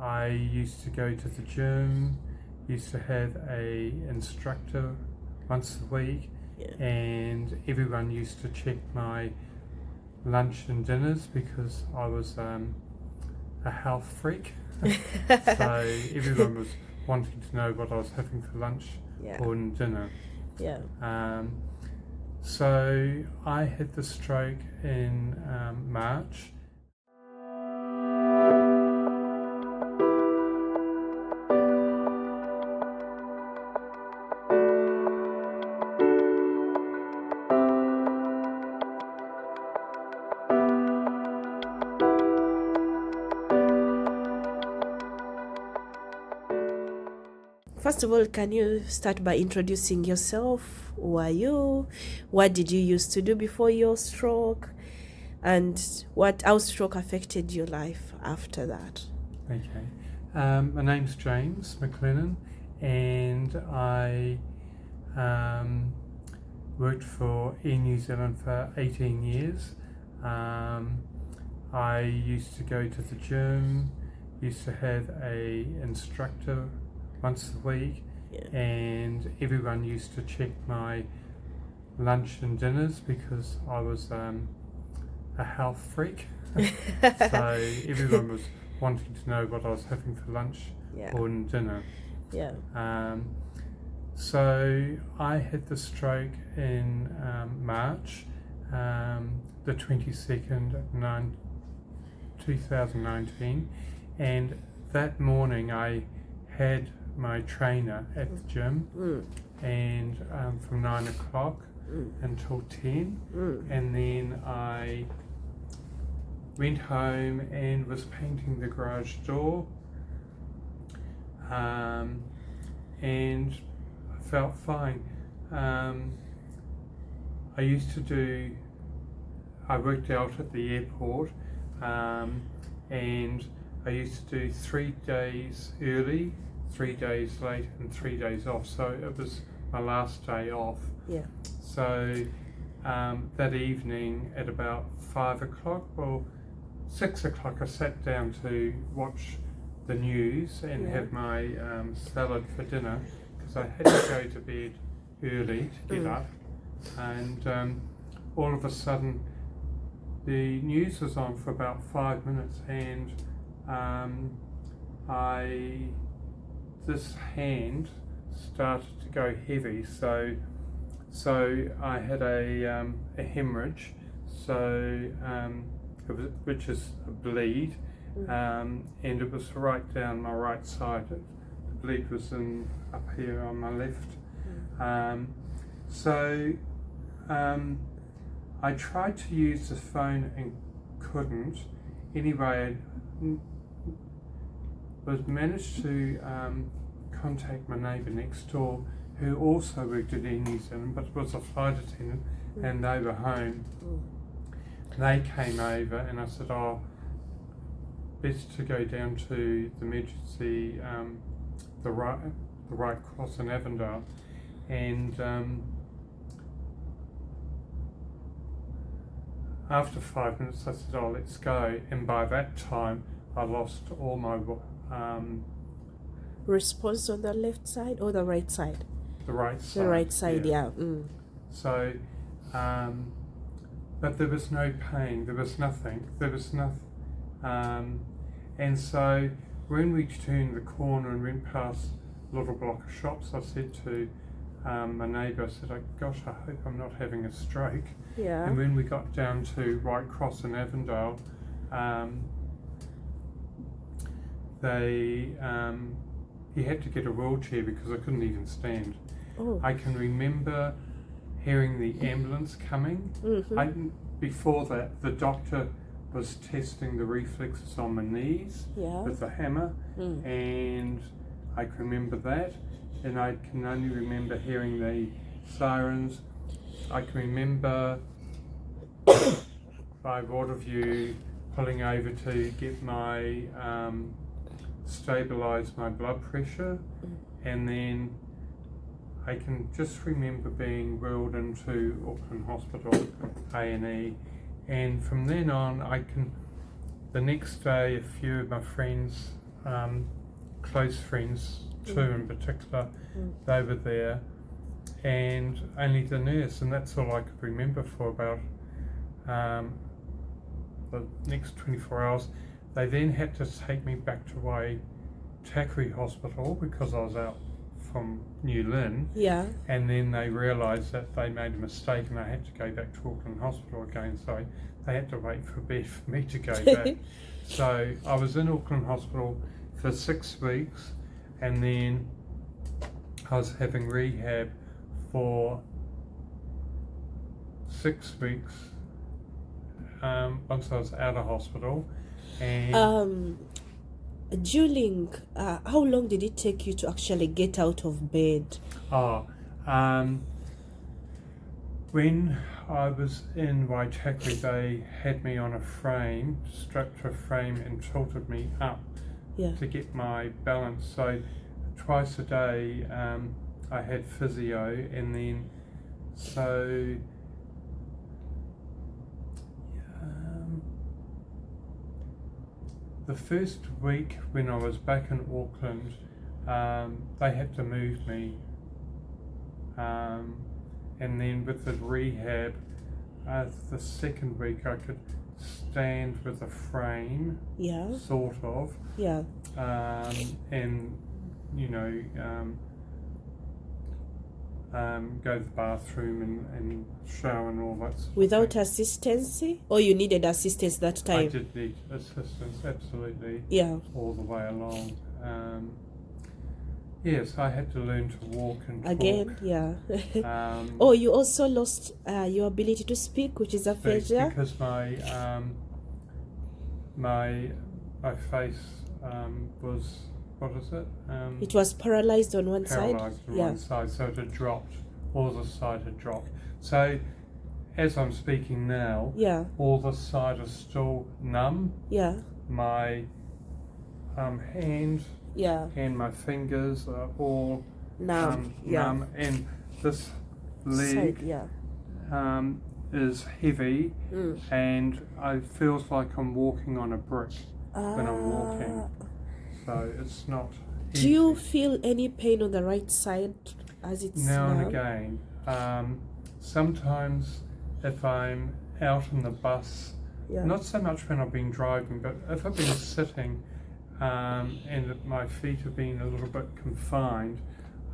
I used to go to the gym, used to have a instructor once a week, and everyone used to check my lunch and dinners because I was a health freak. So everyone was wanting to know what I was having for lunch or dinner. So I had the stroke in March. First of all, can you start by introducing yourself? Who are you? What did you used to do before your stroke? And how stroke affected your life after that? Okay. My name's James McLennan, and I worked for Air New Zealand for 18 years. I used to go to the gym, used to have a instructor once a week, and everyone used to check my lunch and dinners because I was a health freak. So everyone was wanting to know what I was having for lunch or dinner. So I had the stroke in March, the 22nd of 2019, and that morning I had my trainer at the gym, and from 9 o'clock until 10, and then I went home and was painting the garage door, and I felt fine. I worked out at the airport, and I used to do 3 days early, 3 days late, and 3 days off. So it was my last day off. So that evening at about 5 o'clock, or 6 o'clock, I sat down to watch the news and have my salad for dinner because I had to go to bed early to get up. And all of a sudden, the news was on for about 5 minutes, and this hand started to go heavy. So I had a hemorrhage. Which is a bleed, and it was right down my right side. The bleed was up here on my left. I tried to use the phone and couldn't. Anyway, I managed to contact my neighbour next door, who also worked at Air New Zealand, but was a flight attendant, and they were home. They came over, and I said, best to go down to the emergency, the right cross in Avondale, and after 5 minutes I said, let's go, and by that time I lost all my response on the left side or the right side? The right side. The right side, So, but there was no pain, there was nothing. And so when we turned the corner and went past a little block of shops, I said to my neighbour, I said, gosh, I hope I'm not having a stroke. And when we got down to White Cross in Avondale, he had to get a wheelchair because I couldn't even stand. I can remember hearing the ambulance coming. Before that, the doctor was testing the reflexes on my knees with the hammer, and I can remember that, and I can only remember hearing the sirens. I can remember by Waterview pulling over to get my stabilise my blood pressure, and then I can just remember being wheeled into Auckland Hospital, A&E, and from then on the next day a few of my friends close friends, two in particular. They were there, and only the nurse, and that's all I could remember for about the next 24 hours. They then had to take me back to Waitakere Hospital because I was out from New Lynn. Yeah. And then they realised that they made a mistake and I had to go back to Auckland Hospital again, so they had to wait for a bed for me to go back. So I was in Auckland Hospital for 6 weeks, and then I was having rehab for 6 weeks once I was out of hospital. And grueling, how long did it take you to actually get out of bed? When I was in Waitakere, they had me on a frame, strapped to a frame and tilted me up to get my balance. So twice a day I had physio, and then the first week when I was back in Auckland, they had to move me, and then with the rehab, the second week I could stand with a frame, sort of, and go to the bathroom and shower and all that sort of without thing. assistance, or you needed assistance that time? I did need assistance, absolutely, all the way along. Yes, I had to learn to walk and talk. Again, you also lost your ability to speak, which is aphasia? Because my face was, what is it? It was paralyzed on one side? Paralyzed on one side, so it had dropped. All the side had dropped. So as I'm speaking now, all the side is still numb. My hand and my fingers are all numb, and this leg is heavy, and it feels like I'm walking on a brick when I'm walking. So it's not easy. Do you feel any pain on the right side as it's now and again? Sometimes if I'm out on the bus, not so much when I've been driving, but if I've been sitting and my feet have been a little bit confined,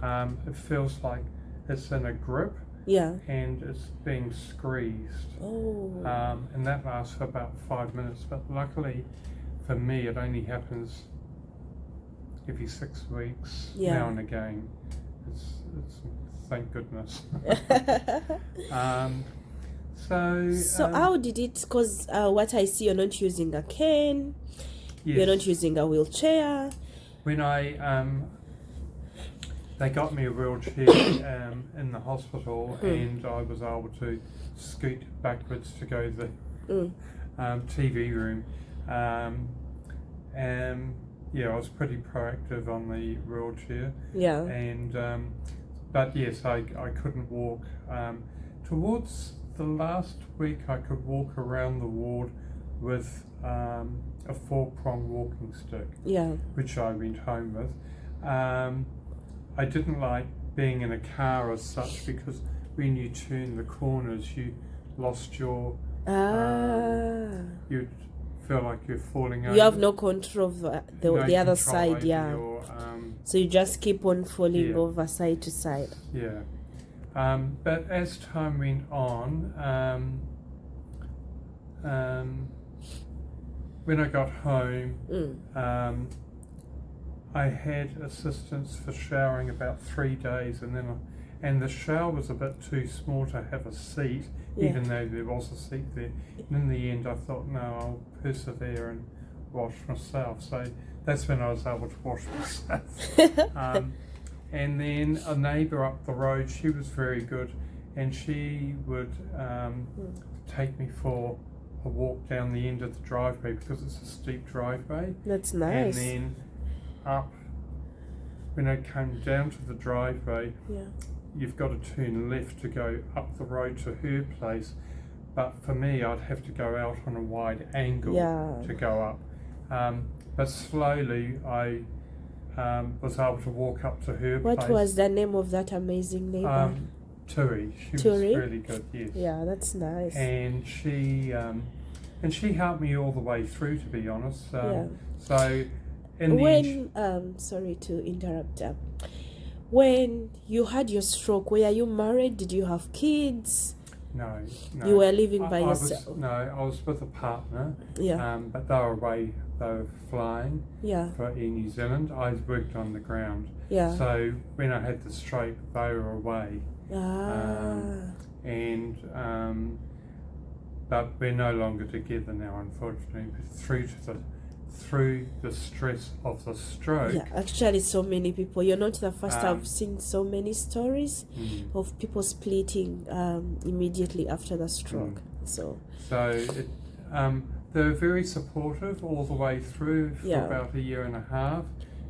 it feels like it's in a grip and it's being squeezed. And that lasts for about 5 minutes, but luckily for me it only happens every 6 weeks now and again. It's thank goodness. So how did it, because what I see, you're not using a cane, you're not using a wheelchair. When they got me a wheelchair in the hospital, and I was able to scoot backwards to go to the TV room. I was pretty proactive on the wheelchair. And but yes, I couldn't walk. Towards the last week, I could walk around the ward with a 4-prong walking stick, which I went home with. I didn't like being in a car as such, because when you turn the corners, you lost your. You feel like you're falling over. You have no control of the other side, so you just keep on falling over side to side. But as time went on, when I got home, I had assistance for showering about 3 days, and the shower was a bit too small to have a seat, even though there was a seat there. And in the end I thought, no, I'll persevere and wash myself. So that's when I was able to wash myself. And then a neighbour up the road, she was very good, and she would take me for a walk down the end of the driveway, because it's a steep driveway. That's nice. And then up, when I came down to the driveway, you've got to turn left to go up the road to her place, but for me I'd have to go out on a wide angle to go up. but slowly I was able to walk up to her What place. was the name of that amazing neighbor? Turi. She Turi? was really good, yes. Yeah, that's nice. And she helped me all the way through, to be honest. Yeah. So, sorry to interrupt. When you had your stroke, were you married? Did you have kids? No. You were living by yourself? I was with a partner. Yeah. But they were away. They were flying. Yeah. In New Zealand. I worked on the ground. Yeah. So when I had the stroke, they were away. But we're no longer together now, unfortunately. But through the stress of the stroke. Yeah, actually, so many people. You're not the first. I've seen so many stories of people splitting immediately after the stroke. So they were very supportive all the way through for about a year and a half,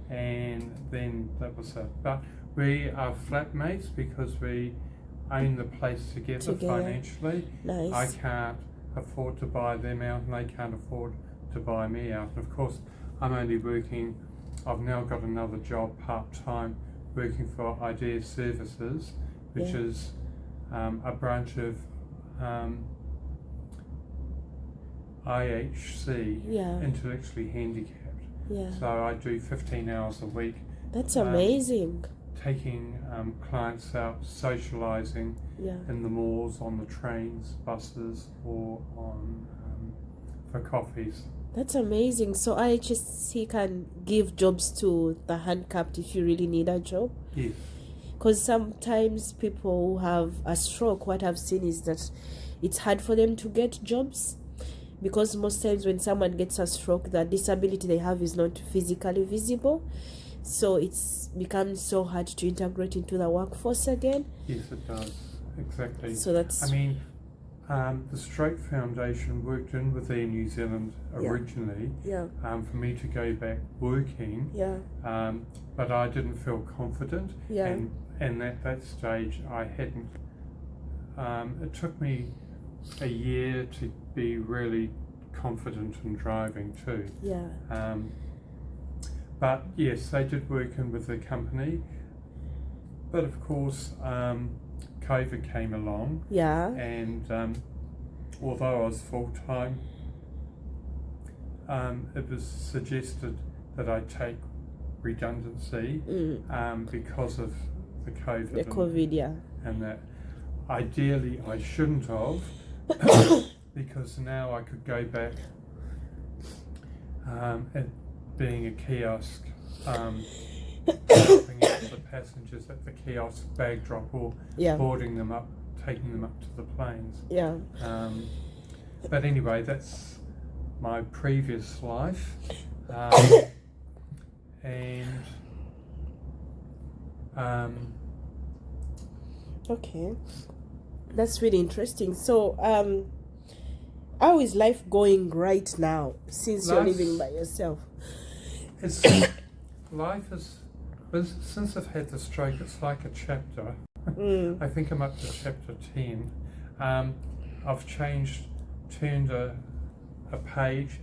and then that was it. But we are flatmates because we own the place together. Financially. Nice. I can't afford to buy them out, and they can't afford to buy me out. And of course, I'm only working. I've now got another job part-time, working for Idea Services, which is a branch of IHC, intellectually handicapped. Yeah. So I do 15 hours a week. That's amazing. Taking clients out, socialising in the malls, on the trains, buses, or on for coffees. That's amazing. So IHC can give jobs to the handicapped if you really need a job? Yes. Because sometimes people who have a stroke, what I've seen is that it's hard for them to get jobs, because most times when someone gets a stroke, the disability they have is not physically visible. So it's becomes so hard to integrate into the workforce again. Yes, it does. Exactly. So that's... I mean, the Stroke Foundation worked in with Air New Zealand originally for me to go back working. But I didn't feel confident. And at that stage I hadn't... it took me a year to be really confident in driving too. But yes, they did work in with the company. But of course, COVID came along. And although I was full-time, it was suggested that I take redundancy because of the COVID. And that ideally I shouldn't have, because now I could go back and being a kiosk, helping out the passengers at the kiosk bag drop, or boarding them up, taking them up to the planes. But anyway, that's my previous life, and okay, that's really interesting. So how is life going right now since you're living by yourself? Life is, since I've had the stroke, it's like a chapter. I think I'm up to chapter 10. I've turned a page.